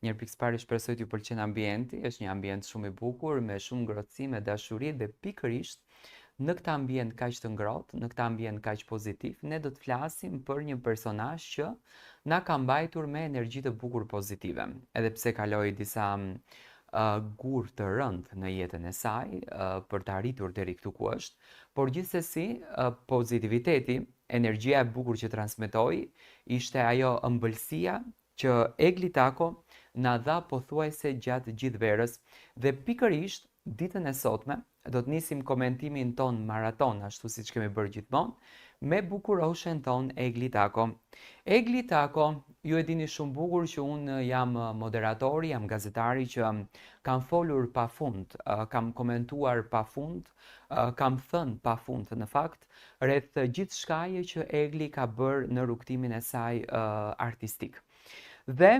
Njërë pikës parë shpresoj t'ju pëlqen ambienti, është një ambient shumë i bukur, me shumë ngrohtësi, me dashuri dhe pikërisht në këtë ambient kaq të ngrohtë, në këtë ambient kaq pozitiv, ne do të flasim për një personazh që na ka mbajtur me energji të bukur pozitive. Edhe pse kaloi disa gur të rëndë në jetën e saj për të arritur deri këtu ku është, por gjithsesi pozitiviteti, energjia e bukur që transmetoi, ishte ajo ëmbëlsia që Egli Tako na dha pothuajse gjatë gjithë verës dhe pikërisht ditën e sotme do të nisim komentimin ton maraton, ashtu siç kemi bërë gjithmonë, me bukuroshen ton Egli Tako. Egli Tako, ju e dini shumë bukur që unë jam moderatori, jam gazetari që kam folur pafund, kam komentuar pafund, kam thënë pafund në fakt, rreth gjithë shkaje që Egli ka bërë në rrugtimin e saj artistik. Dhe